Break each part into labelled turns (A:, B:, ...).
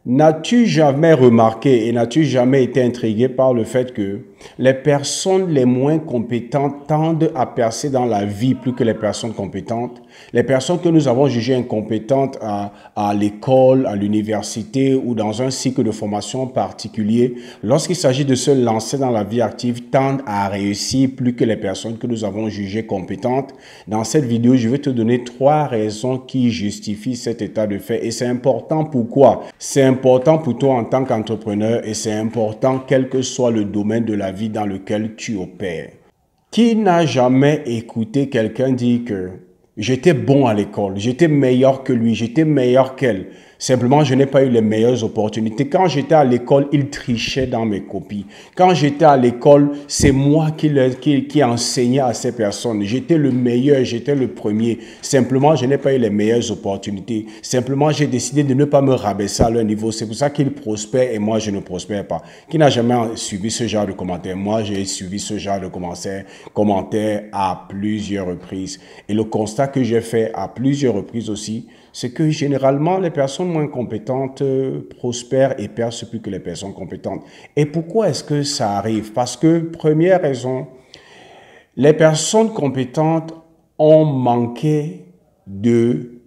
A: N'as-tu jamais remarqué et n'as-tu jamais été intrigué par le fait que les personnes les moins compétentes tendent à percer dans la vie plus que les personnes compétentes? Les personnes que nous avons jugées incompétentes à l'école, à l'université ou dans un cycle de formation particulier, lorsqu'il s'agit de se lancer dans la vie active, tendent à réussir plus que les personnes que nous avons jugées compétentes. Dans cette vidéo, je vais te donner 3 raisons qui justifient cet état de fait et c'est important. Pourquoi? C'est important pour toi en tant qu'entrepreneur et c'est important quel que soit le domaine de la vie dans lequel tu opères. Qui n'a jamais écouté quelqu'un dire que j'étais bon à l'école, j'étais meilleur que lui, j'étais meilleur qu'elle. Simplement, je n'ai pas eu les meilleures opportunités. Quand j'étais à l'école, il trichait dans mes copies. Quand j'étais à l'école, c'est moi qui enseignais à ces personnes. J'étais le meilleur, j'étais le premier. Simplement, je n'ai pas eu les meilleures opportunités. Simplement, j'ai décidé de ne pas me rabaisser à leur niveau. C'est pour ça qu'ils prospèrent et moi, je ne prospère pas. Qui n'a jamais suivi ce genre de commentaires? Moi, j'ai suivi ce genre de commentaires à plusieurs reprises. Et le constat que j'ai fait à plusieurs reprises aussi, c'est que généralement, les personnes moins compétentes prospèrent et percent plus que les personnes compétentes. Et pourquoi est-ce que ça arrive? Parce que, première raison, les personnes compétentes ont manqué de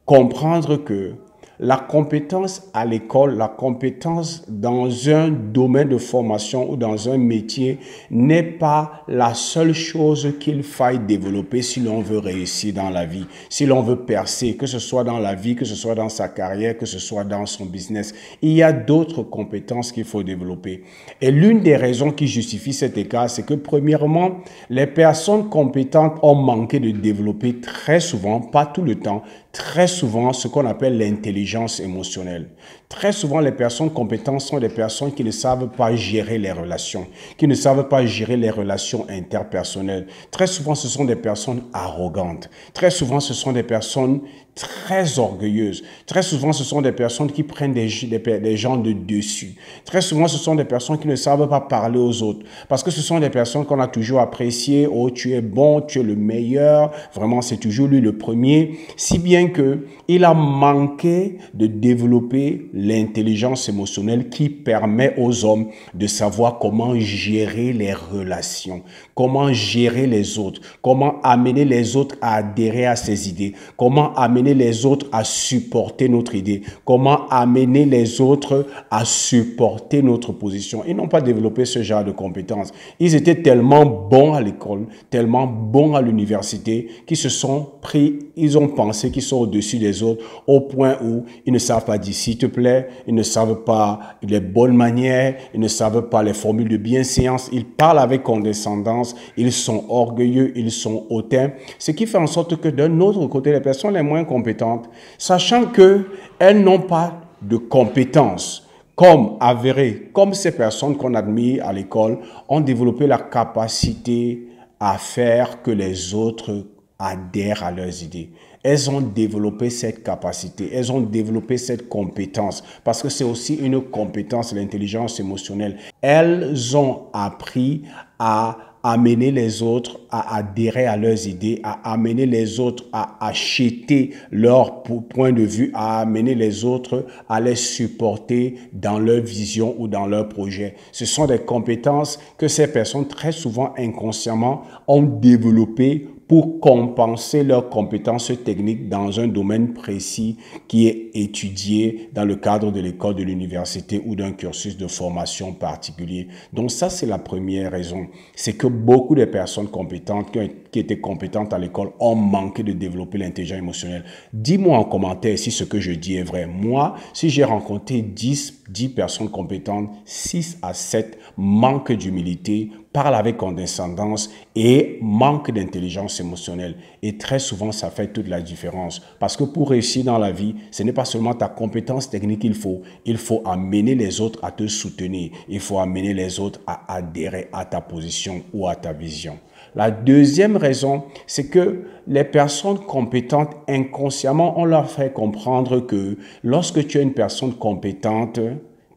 A: comprendre que la compétence à l'école, la compétence dans un domaine de formation ou dans un métier n'est pas la seule chose qu'il faille développer si l'on veut réussir dans la vie, si l'on veut percer, que ce soit dans la vie, que ce soit dans sa carrière, que ce soit dans son business. Il y a d'autres compétences qu'il faut développer. Et l'une des raisons qui justifie cet écart, c'est que premièrement, les personnes compétentes ont manqué de développer très souvent, pas tout le temps, très souvent ce qu'on appelle l'intelligence émotionnelle. Très souvent, les personnes compétentes sont des personnes qui ne savent pas gérer les relations, qui ne savent pas gérer les relations interpersonnelles. Très souvent, ce sont des personnes arrogantes. Très souvent, ce sont des personnes très orgueilleuses. Très souvent, ce sont des personnes qui prennent des gens de dessus. Très souvent, ce sont des personnes qui ne savent pas parler aux autres. Parce que ce sont des personnes qu'on a toujours appréciées. Oh, tu es bon, tu es le meilleur. Vraiment, c'est toujours lui le premier. Si bien que il a manqué de développer l'intelligence émotionnelle qui permet aux hommes de savoir comment gérer les relations, comment gérer les autres, comment amener les autres à adhérer à ses idées, comment amener les autres à supporter notre idée, comment amener les autres à supporter notre position. Ils n'ont pas développé ce genre de compétences. Ils étaient tellement bons à l'école, tellement bons à l'université, qu'ils se sont pris, ils ont pensé qu'ils sont au-dessus des autres au point où ils ne savent pas dire s'il te plaît, ils ne savent pas les bonnes manières, ils ne savent pas les formules de bienséance, ils parlent avec condescendance, ils sont orgueilleux, ils sont hautains, ce qui fait en sorte que d'un autre côté, les personnes les moins compétentes, sachant qu'elles n'ont pas de compétences comme avérées, comme ces personnes qu'on admire à l'école, ont développé la capacité à faire que les autres adhèrent à leurs idées. Elles ont développé cette capacité, elles ont développé cette compétence, parce que c'est aussi une compétence, l'intelligence émotionnelle. Elles ont appris à amener les autres à adhérer à leurs idées, à amener les autres à acheter leur point de vue, à amener les autres à les supporter dans leur vision ou dans leur projet. Ce sont des compétences que ces personnes très souvent inconsciemment ont développées pour compenser leurs compétences techniques dans un domaine précis qui est étudié dans le cadre de l'école, de l'université ou d'un cursus de formation particulier. Donc ça, c'est la première raison. C'est que beaucoup de personnes compétentes qui étaient compétentes à l'école ont manqué de développer l'intelligence émotionnelle. Dis-moi en commentaire si ce que je dis est vrai. Moi, si j'ai rencontré 10 personnes compétentes, 6 à 7 manquent d'humilité, parlent avec condescendance et manquent d'intelligence émotionnelle. Et très souvent, ça fait toute la différence. Parce que pour réussir dans la vie, ce n'est pas seulement ta compétence technique qu'il faut amener les autres à te soutenir. Il faut amener les autres à adhérer à ta position ou à ta vision. La deuxième raison, c'est que les personnes compétentes, inconsciemment, on leur fait comprendre que lorsque tu es une personne compétente,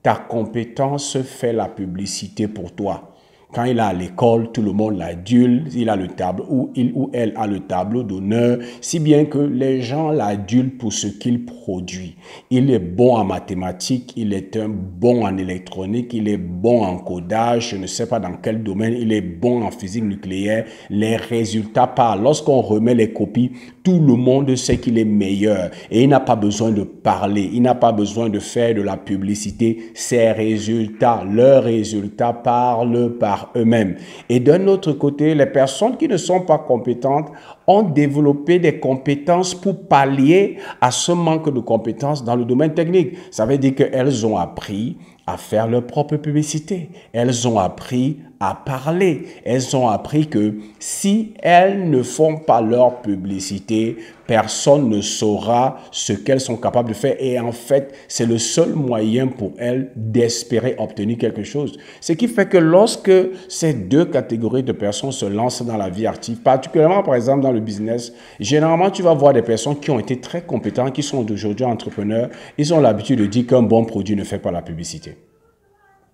A: ta compétence fait la publicité pour toi. Quand il est à l'école, tout le monde l'adule, il a le tableau, ou il ou elle a le tableau d'honneur, si bien que les gens l'adulent pour ce qu'il produit. Il est bon en mathématiques, il est un bon en électronique, il est bon en codage, je ne sais pas dans quel domaine, il est bon en physique nucléaire. Les résultats parlent. Lorsqu'on remet les copies, tout le monde sait qu'il est meilleur et il n'a pas besoin de parler, il n'a pas besoin de faire de la publicité. Ses résultats, leurs résultats parlent par eux-mêmes. Et d'un autre côté, les personnes qui ne sont pas compétentes ont développé des compétences pour pallier à ce manque de compétences dans le domaine technique. Ça veut dire qu'elles ont appris à faire leur propre publicité. Elles ont appris à parler. Elles ont appris que si elles ne font pas leur publicité, personne ne saura ce qu'elles sont capables de faire. Et en fait, c'est le seul moyen pour elles d'espérer obtenir quelque chose. Ce qui fait que lorsque ces deux catégories de personnes se lancent dans la vie active, particulièrement par exemple dans le business, généralement tu vas voir des personnes qui ont été très compétentes, qui sont aujourd'hui entrepreneurs, ils ont l'habitude de dire qu'un bon produit ne fait pas la publicité.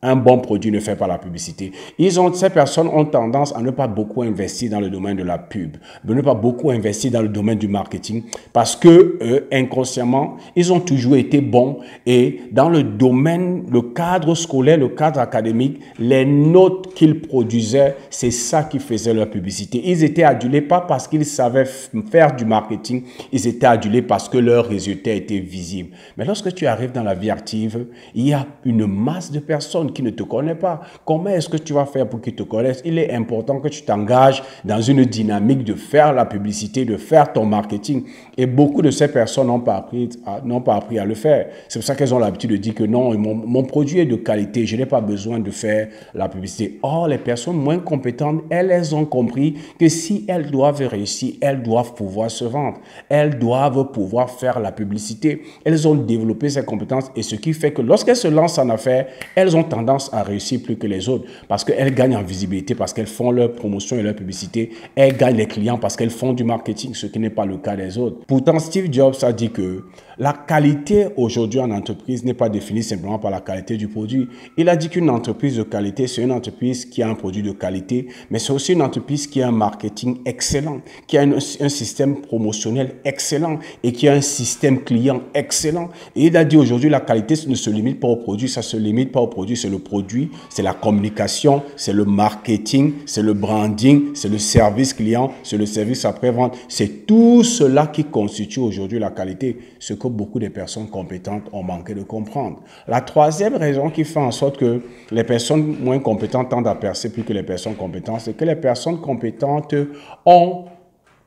A: Un bon produit ne fait pas la publicité. Ces personnes ont tendance à ne pas beaucoup investir dans le domaine de la pub, de ne pas beaucoup investir dans le domaine du marketing parce que inconsciemment, ils ont toujours été bons et dans le domaine, le cadre scolaire, le cadre académique, les notes qu'ils produisaient, c'est ça qui faisait leur publicité. Ils étaient adulés pas parce qu'ils savaient faire du marketing, ils étaient adulés parce que leurs résultats étaient visibles. Mais lorsque tu arrives dans la vie active, il y a une masse de personnes qui ne te connaissent pas. Comment est-ce que tu vas faire pour qu'ils te connaissent? Il est important que tu t'engages dans une dynamique de faire la publicité, de faire ton marketing. Et beaucoup de ces personnes n'ont pas appris à le faire. C'est pour ça qu'elles ont l'habitude de dire que non, mon produit est de qualité, je n'ai pas besoin de faire la publicité. Or, les personnes moins compétentes, elles ont compris que si elles doivent réussir, elles doivent pouvoir se vendre. Elles doivent pouvoir faire la publicité. Elles ont développé ces compétences et ce qui fait que lorsqu'elles se lancent en affaires, elles ont tendance à réussir plus que les autres parce qu'elles gagnent en visibilité, parce qu'elles font leur promotion et leur publicité. Elles gagnent les clients parce qu'elles font du marketing, ce qui n'est pas le cas des autres. Pourtant, Steve Jobs a dit que la qualité aujourd'hui en entreprise n'est pas définie simplement par la qualité du produit. Il a dit qu'une entreprise de qualité, c'est une entreprise qui a un produit de qualité, mais c'est aussi une entreprise qui a un marketing excellent, qui a un système promotionnel excellent et qui a un système client excellent. Et il a dit aujourd'hui, la qualité ne se limite pas au produit, ça se limite pas au produit, c'est le produit, c'est la communication, c'est le marketing, c'est le branding, c'est le service client, c'est le service après-vente. C'est tout cela qui constitue aujourd'hui la qualité, ce que beaucoup de personnes compétentes ont manqué de comprendre. La troisième raison qui fait en sorte que les personnes moins compétentes tendent à percer plus que les personnes compétentes, c'est que les personnes compétentes ont,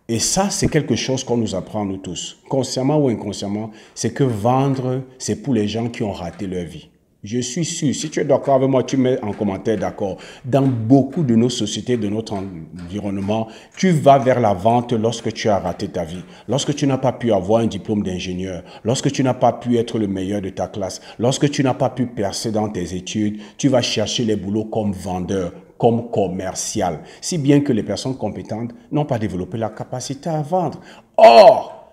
A: et ça c'est quelque chose qu'on nous apprend nous tous, consciemment ou inconsciemment, c'est que vendre, c'est pour les gens qui ont raté leur vie. Je suis sûr, si tu es d'accord avec moi, tu mets en commentaire d'accord. Dans beaucoup de nos sociétés, de notre environnement, tu vas vers la vente lorsque tu as raté ta vie, lorsque tu n'as pas pu avoir un diplôme d'ingénieur, lorsque tu n'as pas pu être le meilleur de ta classe, lorsque tu n'as pas pu percer dans tes études, tu vas chercher les boulots comme vendeur, comme commercial, si bien que les personnes compétentes n'ont pas développé la capacité à vendre. Or,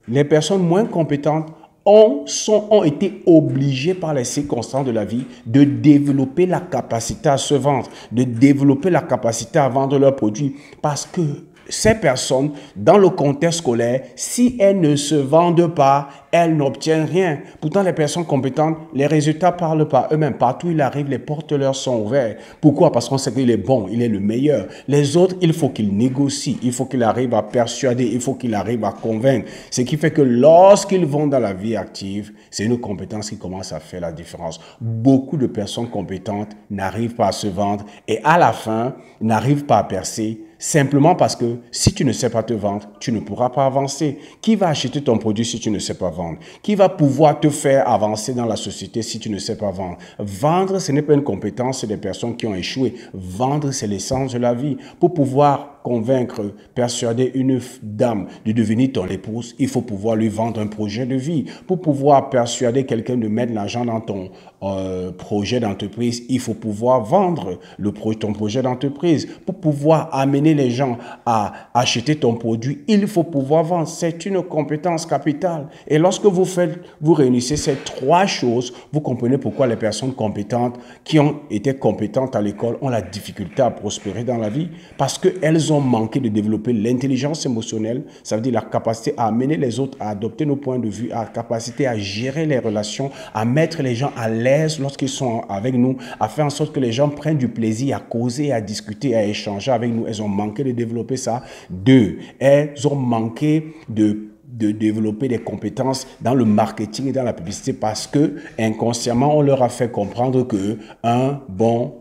A: les personnes moins compétentes ont été obligés par les circonstances de la vie de développer la capacité à se vendre, de développer la capacité à vendre leurs produits parce que ces personnes, dans le contexte scolaire, si elles ne se vendent pas, elles n'obtiennent rien. Pourtant, les personnes compétentes, les résultats parlent par eux-mêmes. Partout où il arrive, les portes leur sont ouvertes. Pourquoi? Parce qu'on sait qu'il est bon, il est le meilleur. Les autres, il faut qu'ils négocient, il faut qu'ils arrivent à persuader, il faut qu'ils arrivent à convaincre. Ce qui fait que lorsqu'ils vont dans la vie active, c'est une compétence qui commence à faire la différence. Beaucoup de personnes compétentes n'arrivent pas à se vendre et à la fin, n'arrivent pas à percer. Simplement parce que si tu ne sais pas te vendre, tu ne pourras pas avancer. Qui va acheter ton produit si tu ne sais pas vendre? Qui va pouvoir te faire avancer dans la société si tu ne sais pas vendre? Vendre, ce n'est pas une compétence des personnes qui ont échoué. Vendre, c'est l'essence de la vie. Pour pouvoir convaincre, persuader une dame de devenir ton épouse, il faut pouvoir lui vendre un projet de vie. Pour pouvoir persuader quelqu'un de mettre l'argent dans ton projet d'entreprise, il faut pouvoir vendre ton projet d'entreprise. Pour pouvoir amener les gens à acheter ton produit, il faut pouvoir vendre. C'est une compétence capitale. Et lorsque vous réunissez ces trois choses, vous comprenez pourquoi les personnes compétentes qui ont été compétentes à l'école ont la difficulté à prospérer dans la vie, parce qu'elles ont manqué de développer l'intelligence émotionnelle, ça veut dire la capacité à amener les autres à adopter nos points de vue, la capacité à gérer les relations, à mettre les gens à l'aise lorsqu'ils sont avec nous, à faire en sorte que les gens prennent du plaisir à causer, à discuter, à échanger avec nous. Elles ont manqué de développer ça. 2, elles ont manqué de développer des compétences dans le marketing et dans la publicité, parce que inconsciemment on leur a fait comprendre que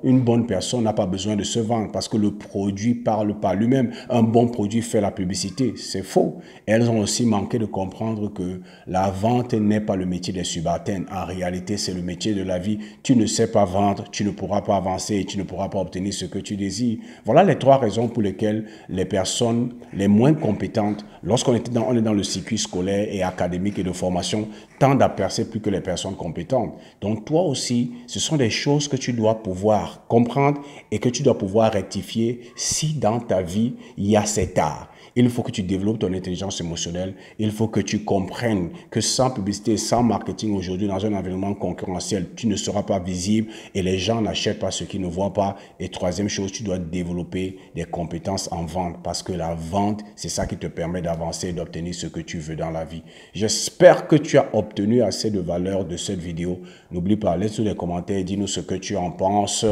A: une bonne personne n'a pas besoin de se vendre parce que le produit parle par lui-même. Un bon produit fait la publicité. C'est faux. Elles ont aussi manqué de comprendre que la vente n'est pas le métier des subalternes. En réalité, c'est le métier de la vie. Tu ne sais pas vendre, tu ne pourras pas avancer et tu ne pourras pas obtenir ce que tu désires. Voilà les trois raisons pour lesquelles les personnes les moins compétentes, lorsqu'on est dans le circuit scolaire et académique et de formation, tendent à percer plus que les personnes compétentes. Donc toi aussi, ce sont des choses que tu dois pouvoir comprendre et que tu dois pouvoir rectifier si dans ta vie, il y a cet art. Il faut que tu développes ton intelligence émotionnelle. Il faut que tu comprennes que sans publicité, sans marketing aujourd'hui, dans un environnement concurrentiel, tu ne seras pas visible et les gens n'achètent pas ce qu'ils ne voient pas. Et troisième chose, tu dois développer des compétences en vente, parce que la vente, c'est ça qui te permet d'avancer et d'obtenir ce que tu veux dans la vie. J'espère que tu as obtenu assez de valeur de cette vidéo. N'oublie pas, laisse-nous des commentaires, dis-nous ce que tu en penses.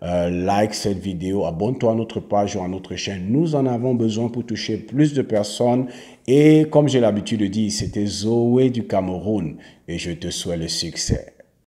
A: Like cette vidéo, abonne-toi à notre page ou à notre chaîne. Nous en avons besoin pour toucher plus de personnes. Et comme j'ai l'habitude de dire, c'était Zoé du Cameroun et je te souhaite le succès.